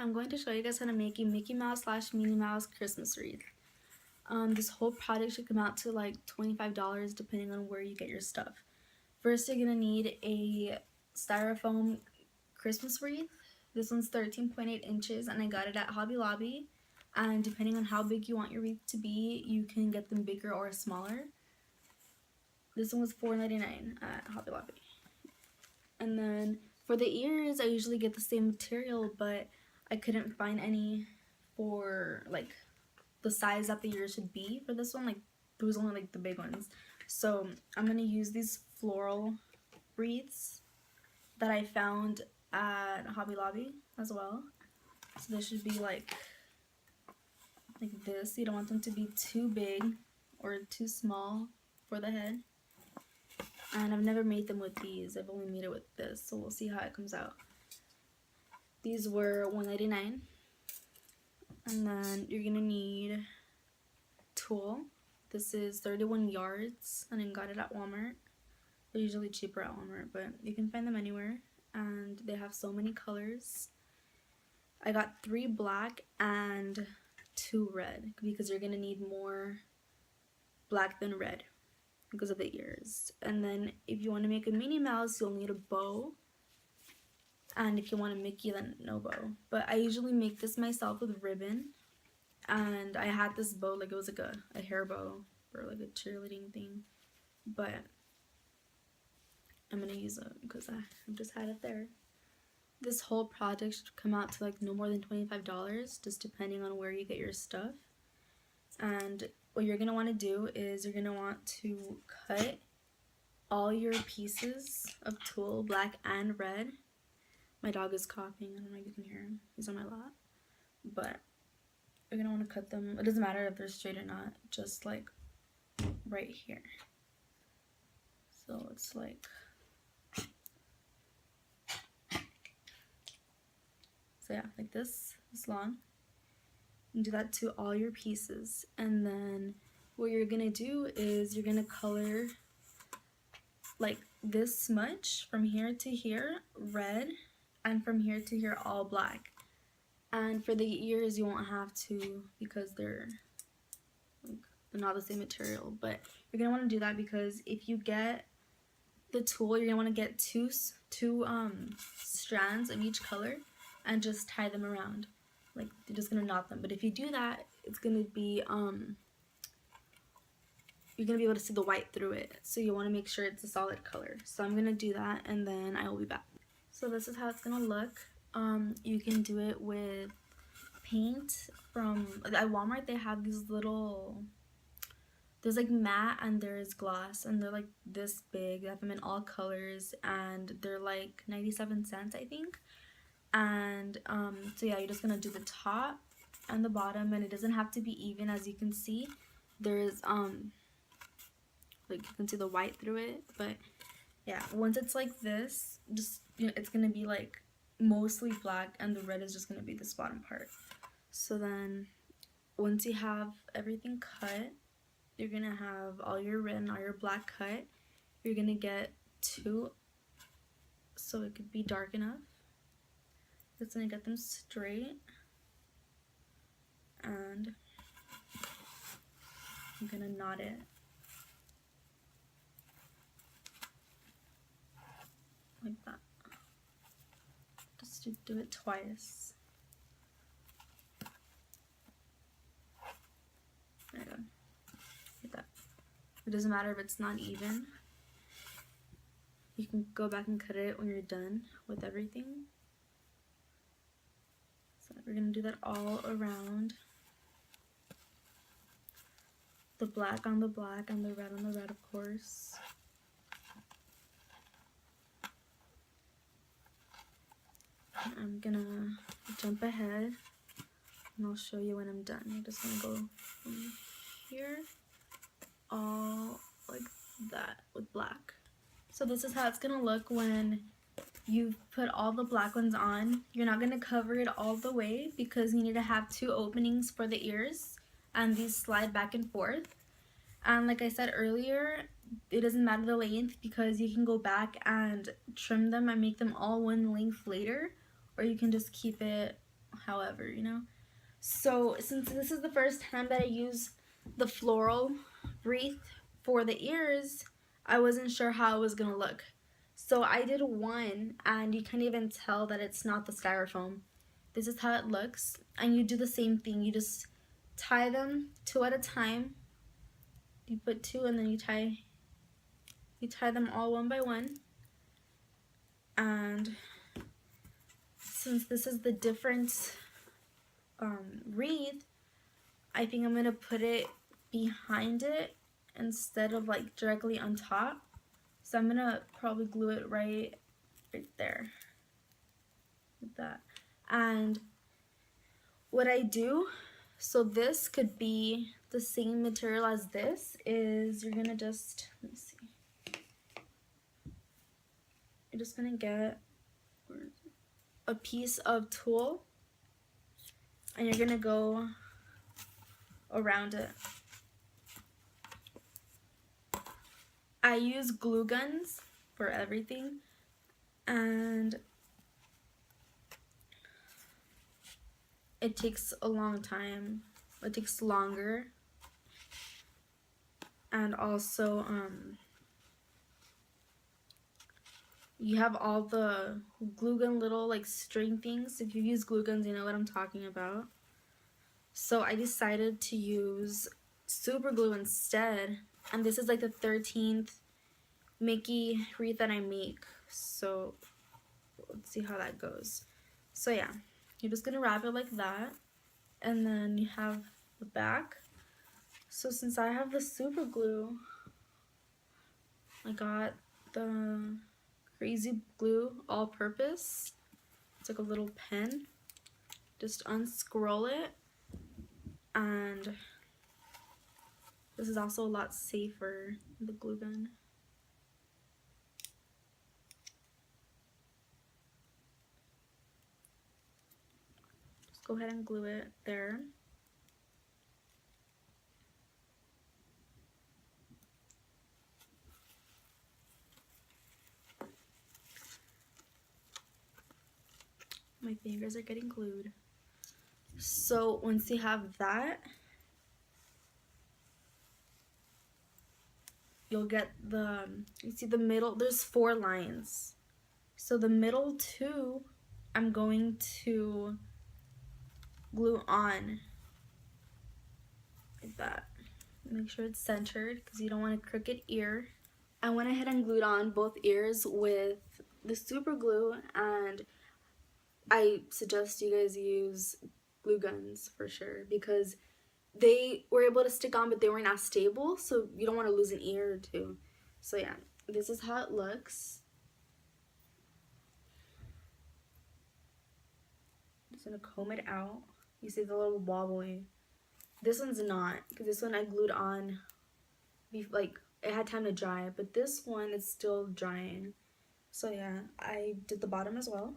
I'm going to show you guys how to make a Mickey Mouse / Minnie Mouse Christmas wreath. This whole project should come out to like $25 depending on where you get your stuff. First, you're going to need a styrofoam Christmas wreath. This one's 13.8 inches and I got it at Hobby Lobby. And depending on how big you want your wreath to be, you can get them bigger or smaller. This one was $4.99 at Hobby Lobby. And then for the ears, I usually get the same material, but I couldn't find any for like the size that the ears should be for this one. Like there was only like the big ones. So I'm gonna use these floral wreaths that I found at Hobby Lobby as well. So they should be like this. You don't want them to be too big or too small for the head. And I've never made them with these. I've only made it with this, so we'll see how it comes out. These were $1.99. And then you're gonna need tulle. This is 31 yards, and I got it at Walmart. They're usually cheaper at Walmart, but you can find them anywhere. And they have so many colors. I got 3 black and 2 red because you're gonna need more black than red because of the ears. And then if you want to make a Minnie Mouse, you'll need a bow. And if you want a Mickey, then no bow. But I usually make this myself with ribbon. And I had this bow, like it was like a hair bow or like a cheerleading thing. But I'm gonna use it because I just had it there. This whole project should come out to like no more than $25, just depending on where you get your stuff. And what you're gonna want to do is you're gonna want to cut all your pieces of tulle, black and red. My dog is coughing. I don't know if you can hear him. He's on my lap. But you're gonna want to cut them. It doesn't matter if they're straight or not. Just like right here. So it's like like this long. And do that to all your pieces. And then what you're gonna do is you're gonna color like this much from here to here red, and from here to here all black. And for the ears you won't have to because they're not the same material, but you're gonna want to do that because if you get the tulle, you're gonna want to get two strands of each color and just tie them around. Like you're just gonna knot them. But if you do that, it's gonna be you're gonna be able to see the white through it. So you want to make sure it's a solid color. So I'm gonna do that and then I will be back. So this is how it's gonna look. You can do it with paint from at Walmart. They have these little, there's like matte and there's gloss, and they're like this big. They have them in all colors and they're like 97 cents I think. And so yeah, you're just gonna do the top and the bottom, and it doesn't have to be even. As you can see, there's like you can see the white through it. But yeah, once it's like this, just it's gonna be like mostly black and the red is just gonna be this bottom part. So then once you have everything cut, you're gonna have all your red and all your black cut. You're gonna get 2 so it could be dark enough. Just gonna get them straight, and I'm gonna knot it like that. Just to do it twice. There you go. Like that. It doesn't matter if it's not even. You can go back and cut it when you're done with everything. We're going to do that all around. The black on the black and the red on the red, of course. I'm going to jump ahead and I'll show you when I'm done. I'm just going to go from here all like that with black. So this is how it's going to look when you put all the black ones on. You're not going to cover it all the way because you need to have 2 openings for the ears, and these slide back and forth. And like I said earlier, it doesn't matter the length because you can go back and trim them and make them all one length later, or you can just keep it however, you know. So since this is the first time that I use the floral wreath for the ears, I wasn't sure how it was gonna look. So I did one, and you can't even tell that it's not the styrofoam. This is how it looks, and you do the same thing. You just tie them 2 at a time. You put 2 and then you tie them all one by one. And since this is the different wreath, I think I'm gonna put it behind it instead of like directly on top. So I'm gonna probably glue it right there, like that. And what I do, so this could be the same material as this, is you're gonna just, let me see. You're just gonna get a piece of tulle and you're gonna go around it. I use glue guns for everything, and it takes a long time. It takes longer, and also you have all the glue gun little like string things. If you use glue guns, you know what I'm talking about. So I decided to use super glue instead, and this is like the 13th Mickey wreath that I make. So let's see how that goes. So yeah, you're just gonna wrap it like that, and then you have the back. So since I have the super glue, I got the crazy glue all purpose. It's like a little pen. Just unscroll it, and this is also a lot safer than the glue gun. Just go ahead and glue it there. My fingers are getting glued. So once you have that, you'll get the, you see the middle, there's 4 lines. So the middle 2, I'm going to glue on like that. Make sure it's centered because you don't want a crooked ear. I went ahead and glued on both ears with the super glue, and I suggest you guys use glue guns for sure because they were able to stick on, but they weren't as stable, so you don't want to lose an ear or 2. So yeah, this is how it looks. Just gonna comb it out. You see the little wobbly. This one's not, because this one I glued on, like it had time to dry, but this one is still drying. So yeah, I did the bottom as well.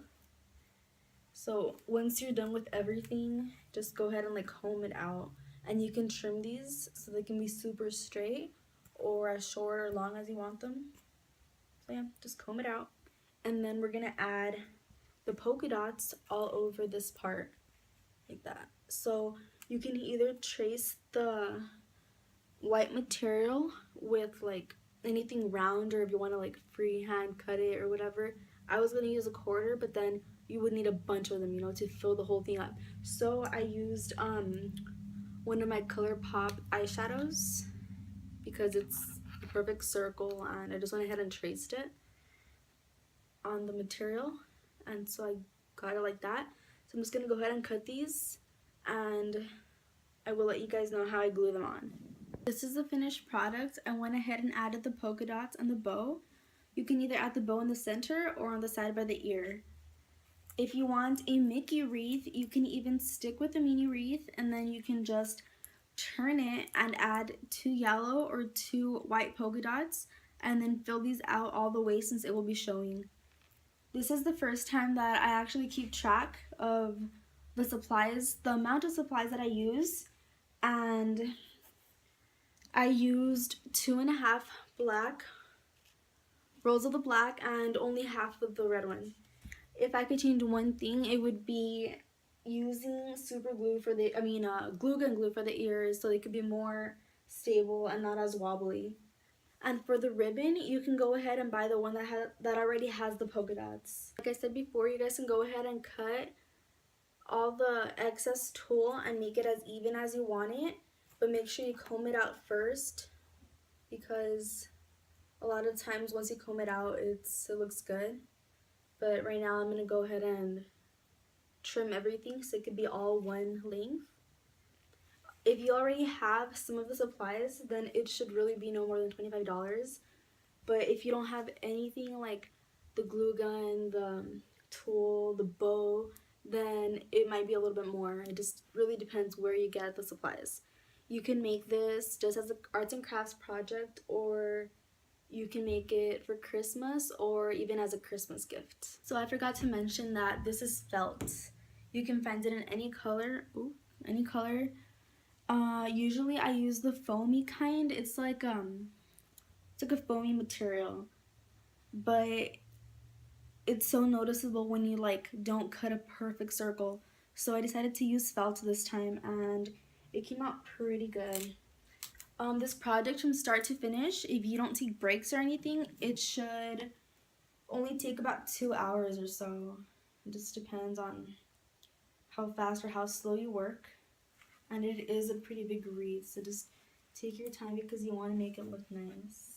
So once you're done with everything, just go ahead and like comb it out, and you can trim these so they can be super straight or as short or long as you want them. So yeah, just comb it out, and then we're gonna add the polka dots all over this part like that. So you can either trace the white material with like anything round, or if you want to like freehand cut it or whatever. I was gonna use a quarter, but then you would need a bunch of them, you know, to fill the whole thing up. So I used one of my ColourPop eyeshadows because it's the perfect circle, and I just went ahead and traced it on the material, and so I got it like that. So I'm just gonna go ahead and cut these, and I will let you guys know how I glue them on. This is the finished product. I went ahead and added the polka dots and the bow. You can either add the bow in the center or on the side by the ear. If you want a Mickey wreath, you can even stick with the mini wreath, and then you can just turn it and add 2 yellow or 2 white polka dots, and then fill these out all the way since it will be showing. This is the first time that I actually keep track of the supplies, the amount of supplies that I use, and I used 2.5 black rolls of the black and only half of the red one. If I could change one thing, it would be using super glue for the, glue gun glue for the ears so they could be more stable and not as wobbly. And for the ribbon, you can go ahead and buy the one that already has the polka dots. Like I said before, you guys can go ahead and cut all the excess tulle and make it as even as you want it, but make sure you comb it out first, because a lot of times once you comb it out, it looks good. But right now I'm gonna go ahead and trim everything so it could be all one length. If you already have some of the supplies, then it should really be no more than $25. But if you don't have anything like the glue gun, the tulle, the bow, then it might be a little bit more. It just really depends where you get the supplies. You can make this just as an arts and crafts project, or you can make it for Christmas, or even as a Christmas gift. So I forgot to mention that this is felt. You can find it in any color. Any color. Usually I use the foamy kind. It's like a foamy material, but it's so noticeable when you like don't cut a perfect circle. So I decided to use felt this time, and it came out pretty good. This project from start to finish, if you don't take breaks or anything, it should only take about 2 hours or so. It just depends on how fast or how slow you work. And it is a pretty big wreath, so just take your time because you want to make it look nice.